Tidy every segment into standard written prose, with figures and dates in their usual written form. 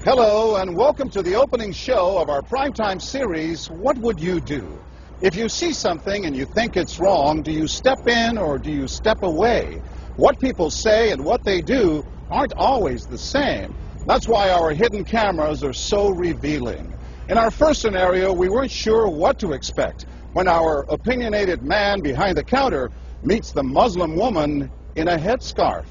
Hello and welcome to the opening show of our primetime series, What Would You Do? If you see something and you think it's wrong, do you step in or do you step away? What people say and what they do aren't always the same. That's why our hidden cameras are so revealing. In our first scenario, we weren't sure what to expect when our opinionated man behind the counter meets the Muslim woman in a headscarf.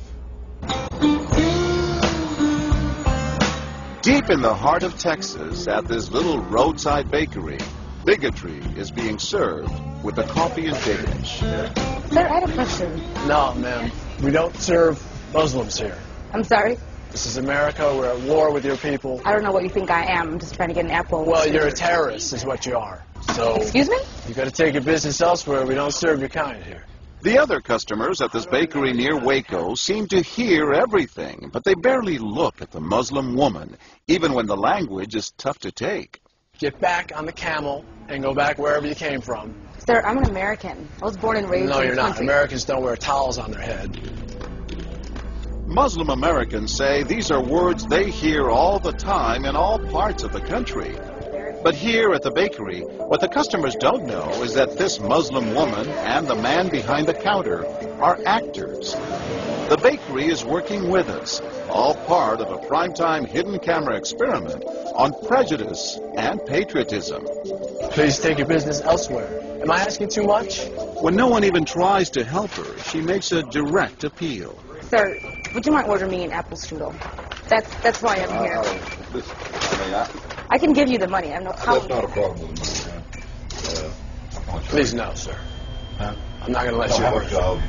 Deep in the heart of Texas, at this little roadside bakery, bigotry is being served with a coffee and bacon. Sir, I had a question. No, ma'am. We don't serve Muslims here. I'm sorry? This is America. We're at war with your people. I don't know what you think I am. I'm just trying to get an apple. Well, you're a terrorist is what you are. So, excuse me? You got to take your business elsewhere. We don't serve your kind here. The other customers at this bakery near Waco seem to hear everything, but they barely look at the Muslim woman, even when the language is tough to take. Get back on the camel and go back wherever you came from. Sir, I'm an American. I was born and raised in this country. No, you're not. Americans don't wear towels on their head. Muslim Americans say these are words they hear all the time in all parts of the country. But here at the bakery, what the customers don't know is that this Muslim woman and the man behind the counter are actors. The bakery is working with us, all part of a primetime hidden camera experiment on prejudice and patriotism. Please take your business elsewhere. Am I asking too much? When no one even tries to help her, she makes a direct appeal. Sir, would you mind ordering me an apple strudel? That's why I'm here. I can give you the money. I have no problem. That's not a problem with the money, Please, no, sir. I'm not going to let you order.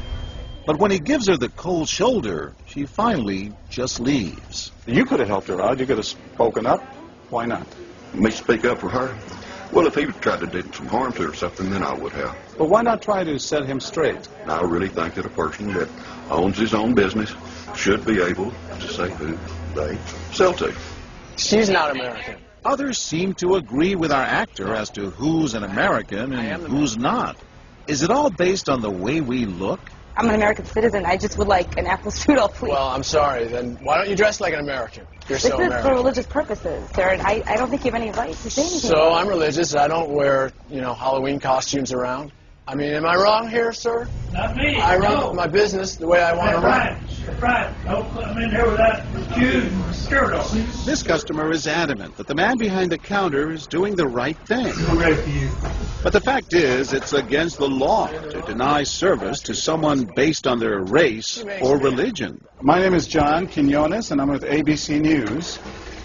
But when he gives her the cold shoulder, she finally just leaves. You could have helped her out. You could have spoken up. Why not? Me speak up for her? Well, if he tried to do some harm to her or something, then I would have. But why not try to set him straight? I really think that a person that owns his own business should be able to say who they sell to. She's not American. Others seem to agree with our actor as to who's an American and who's not. Is it all based on the way we look? I'm an American citizen. I just would like an apple strudel, please. Well, I'm sorry. Then why don't you dress like an American? You're so American. This is for religious purposes, sir, and I don't think you have any right to say anything. So I'm religious. I don't wear, Halloween costumes around. I mean, am I wrong here, sir? Not me. I run my business the way I want to run. That's right. Don't come in here without shoes and skirt on. This customer is adamant that the man behind the counter is doing the right thing. I'm ready for you. But the fact is, it's against the law to deny service to someone based on their race or religion. My name is John Quinones, and I'm with ABC News.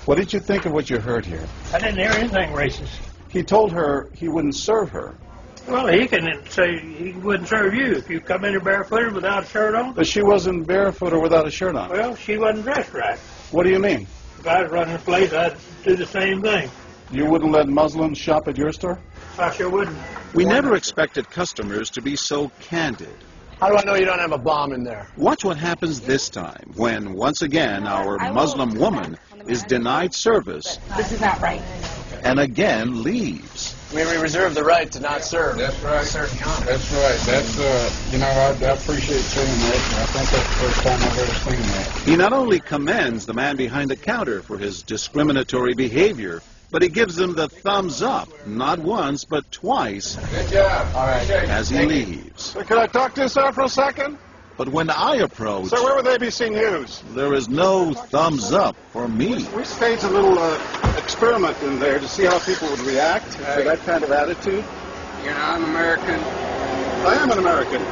What did you think of what you heard here? I didn't hear anything racist. He told her he wouldn't serve her. Well, he can say he wouldn't serve you if you come in here barefooted without a shirt on. But she wasn't barefoot or without a shirt on. Well, she wasn't dressed right. What do you mean? If I was running a place, I'd do the same thing. You wouldn't let Muslims shop at your store? I sure wouldn't. We never expected customers to be so candid. How do I know you don't have a bomb in there? Watch what happens this time when, once again, our Muslim woman is denied service. This is not right. And again leaves. We reserve the right to not serve. That's right. Certain kind. That's right. That's, I appreciate saying that. I think that's the first time I've ever seen that. He not only commends the man behind the counter for his discriminatory behavior, but he gives him the thumbs up, not once, but twice, Good job. All right. as he leaves. Sir, can I talk to you, sir, for a second? But when I approach, Sir, we're with ABC News. there is no thumbs up for me. We staged a little experiment in there to see how people would react to that kind of attitude. You're not an American. I am an American.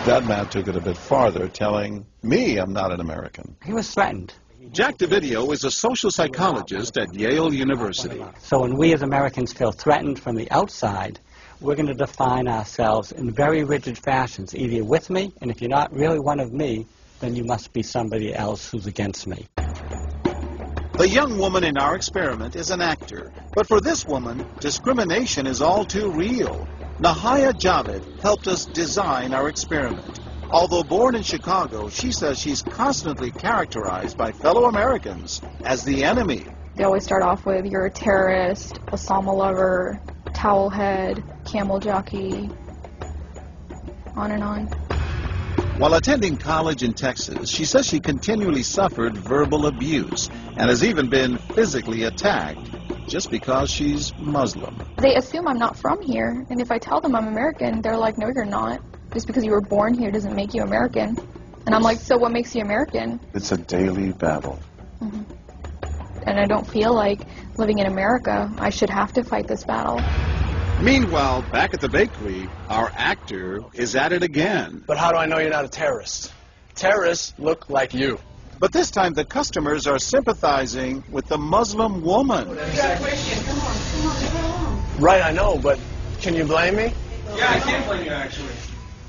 That man took it a bit farther, telling me I'm not an American. He was threatened. Jack DeVideo is a social psychologist at Yale University. So when we as Americans feel threatened from the outside, we're going to define ourselves in very rigid fashions. Either you're with me, and if you're not really one of me, then you must be somebody else who's against me. The young woman in our experiment is an actor, but for this woman, discrimination is all too real. Nahaya Javed helped us design our experiment. Although born in Chicago, she says she's constantly characterized by fellow Americans as the enemy. They always start off with, you're a terrorist, Osama lover, towel head, camel jockey, on and on. While attending college in Texas, she says she continually suffered verbal abuse and has even been physically attacked just because she's Muslim. They assume I'm not from here, and if I tell them I'm American, they're like, no, you're not. Just because you were born here doesn't make you American. And I'm like, so what makes you American? It's a daily battle. Mm-hmm. And I don't feel like living in America, I should have to fight this battle. Meanwhile, back at the bakery, our actor is at it again. But how do I know you're not a terrorist? Terrorists look like you. But this time the customers are sympathizing with the Muslim woman. Right, I know, but can you blame me? Yeah, I can't blame you, actually.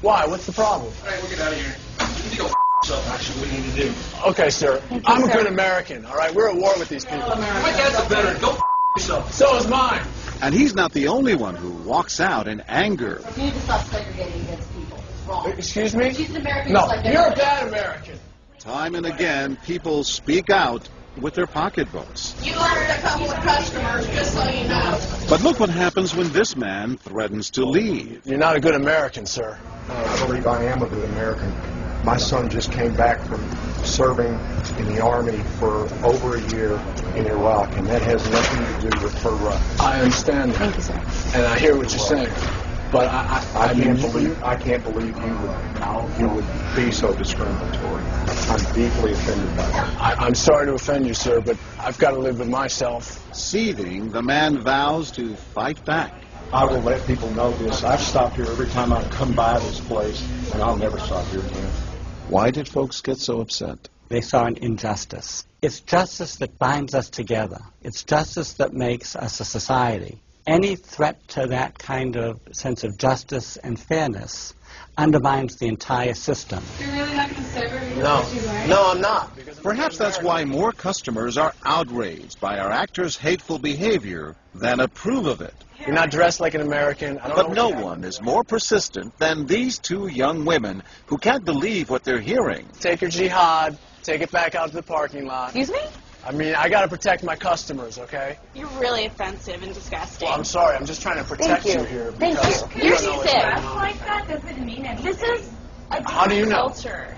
Why? What's the problem? All right, we'll get out of here. You need to go yourself, actually, what you need to do. Okay, sir. I'm a good American, all right? We're at war with these people. My dad's a veteran. Go yourself. So is mine. And he's not the only one who walks out in anger. You need to stop segregating against people. It's wrong. Excuse me? She's an American. No, like you're a bad American. Time and again, people speak out with their pocketbooks. You lost a couple of customers, just so you know. But look what happens when this man threatens to leave. You're not a good American, sir. I believe I am a good American. My son just came back from serving in the Army for over a year in Iraq, and that has nothing to do with her right. I understand that. Thank you, sir. And I hear what you're saying. But I can't believe you would be so discriminatory. I'm deeply offended by that. I'm sorry to offend you, sir, but I've got to live with myself. Seething, the man vows to fight back. I will let people know this. I've stopped here every time I come by this place, and I'll never stop here again. Why did folks get so upset? They saw an injustice. It's justice that binds us together. It's justice that makes us a society. Any threat to that kind of sense of justice and fairness undermines the entire system. You're really not going to serve her? No, I'm not. Perhaps that's why more customers are outraged by our actor's hateful behavior than approve of it. You're not dressed like an American. But no one is more persistent than these two young women who can't believe what they're hearing. Take your jihad, take it back out to the parking lot. Excuse me? I mean, I got to protect my customers, okay? You're really offensive and disgusting. Well, I'm sorry. I'm just trying to protect you here. Thank you. You're sick. Like that doesn't mean anything. This is a different How do you know? culture.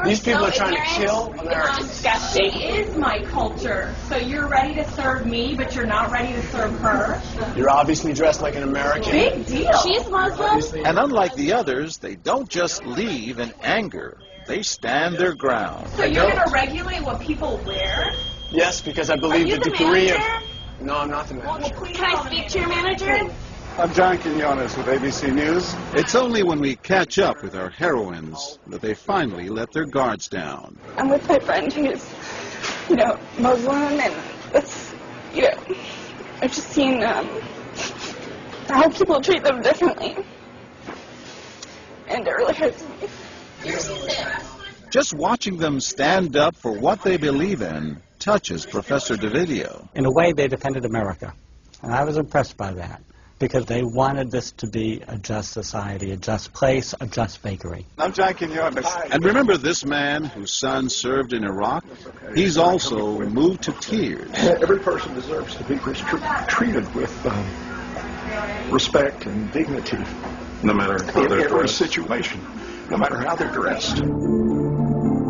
These people are trying to kill Americans. Disgusting. It is my culture. So you're ready to serve me, but you're not ready to serve her? You're obviously dressed like an American. Big deal. She's Muslim. And unlike the others, they don't just leave in anger. They stand their ground. So you're going to regulate what people wear? Yes, because I believe Are you the the degree manager? of... No, I'm not the manager. Can I speak to your manager? I'm John Quinones with ABC News. It's only when we catch up with our heroines that they finally let their guards down. I'm with my friend who's, Muslim, and it's, I've just seen how people treat them differently. And it really hurts me. Just watching them stand up for what they believe in touches Professor DeVideo. In a way, they defended America. And I was impressed by that, because they wanted this to be a just society, a just place, a just bakery. I'm John Quinones. And remember this man whose son served in Iraq? He's also moved to tears. Every person deserves to be treated with respect and dignity. No matter how In they're every dressed. situation, no matter how they're dressed.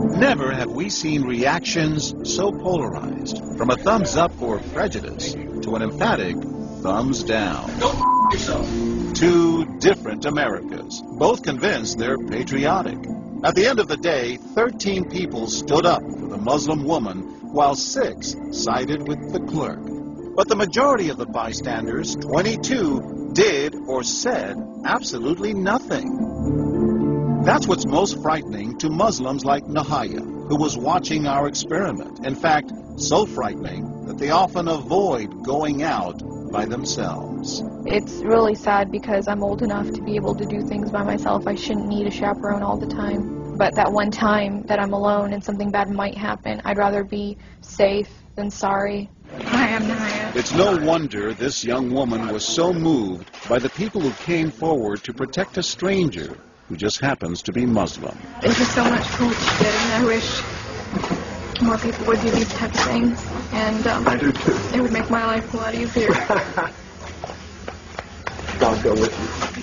Never have we seen reactions so polarized, from a thumbs up for prejudice to an emphatic thumbs down. Go yourself. Two different Americas, both convinced they're patriotic. At the end of the day, 13 people stood up for the Muslim woman, while 6 sided with the clerk. But the majority of the bystanders, 22, did or said absolutely nothing. That's what's most frightening to Muslims like Nahaya, who was watching our experiment. In fact, so frightening that they often avoid going out by themselves. It's really sad because I'm old enough to be able to do things by myself. I shouldn't need a chaperone all the time. But that one time that I'm alone and something bad might happen, I'd rather be safe than sorry. Hi, I'm Nahaya. It's no wonder this young woman was so moved by the people who came forward to protect a stranger who just happens to be Muslim. Thank you so much for what you did, and I wish more people would do these type of things. And I do too. It would make my life a lot easier. God go with you.